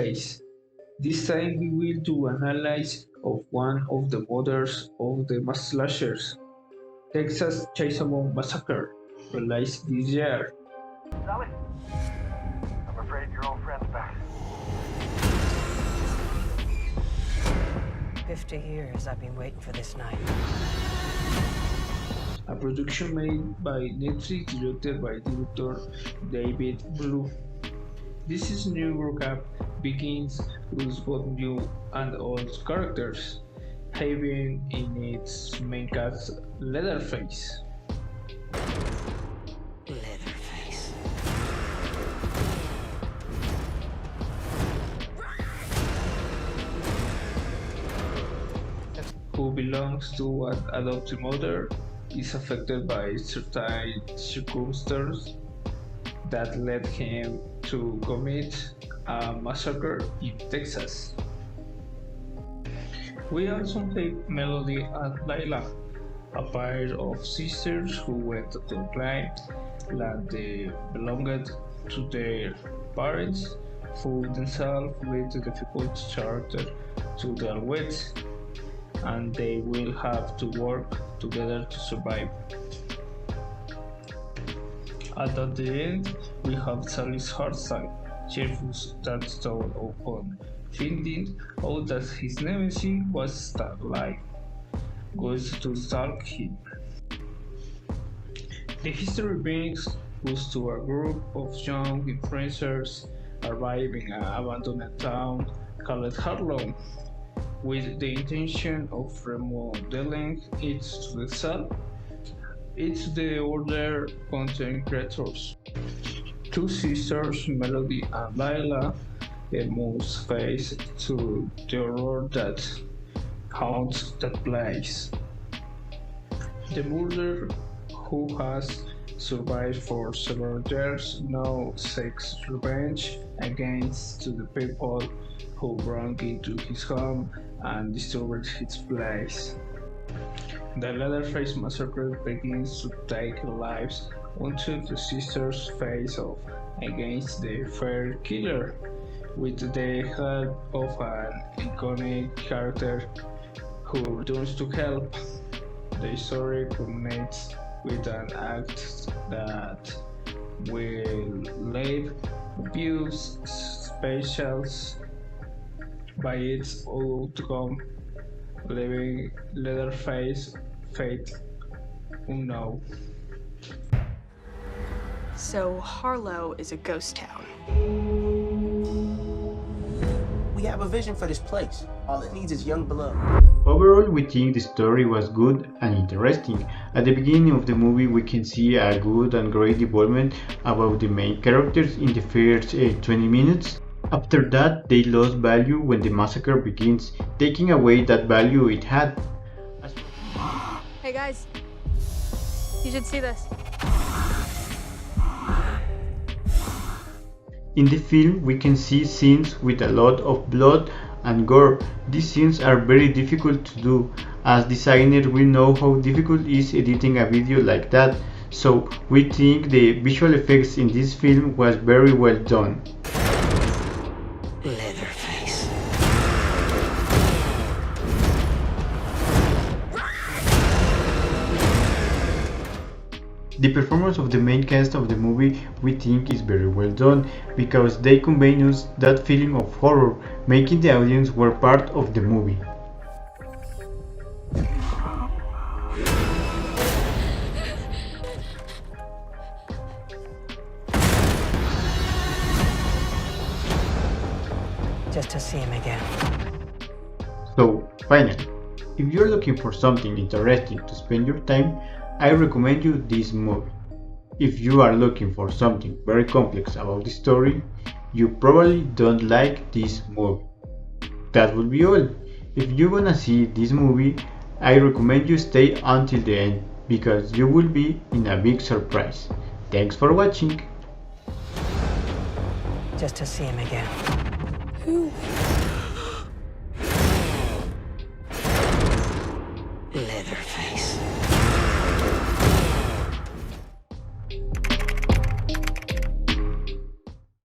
Leatherface. This time we will do an analysis of one of the mothers of the mass slashers, Texas Chainsaw Massacre, released this year. Sally, I'm afraid your old friend's back. 50 years I've been waiting for this night. A production made by Netflix, directed by director David Blue. This is new recap begins with both new and old characters, having in its main cast Leatherface. Leatherface. Who belongs to an adoptive mother, is affected by certain circumstances that led him to commit a massacre in Texas. We also have Melody and Lila, a pair of sisters who went to claim that they belonged to their parents, who themselves with a difficult character to deal with, and they will have to work together to survive. At the end, we have Sally's hard side, cheerful that stole upon finding out that his nemesis was stuck alive, goes to stalk him. The history brings us to a group of young influencers arriving at an abandoned town called Harlem, with the intention of remodeling it to excel. It's the older content creators. Two sisters, Melody and Lila, must face to the horror that haunts that place. The murder, who has survived for several years, now seeks revenge against the people who broke into his home and disturbed his place. The Leatherface massacre begins to take lives until the sisters face off against the fair killer with the help of an iconic character who returns to help. The story culminates with an act that will leave views specials by its outcome, leaving Leatherface fate unknown. So Harlow is a ghost town. We have a vision for this place. All it needs is young blood. Overall, we think the story was good and interesting. At the beginning of the movie, we can see a good and great development about the main characters in the first 20 minutes. After that, they lost value when the massacre begins, taking away that value it had. Hey guys, you should see this. In the film, we can see scenes with a lot of blood and gore. These scenes are very difficult to do. As designers, we know how difficult it is editing a video like that, so we think the visual effects in this film was very well done. Leatherface. The performance of the main cast of the movie we think is very well done, because they convey us that feeling of horror, making the audience were part of the movie. Just to see him again. So, finally, if you're looking for something interesting to spend your time, I recommend you this movie. If you are looking for something very complex about the story, you probably don't like this movie. That would be all. If you wanna see this movie, I recommend you stay until the end, because you will be in a big surprise. Thanks for watching. Just to see him again. Who? Leatherface.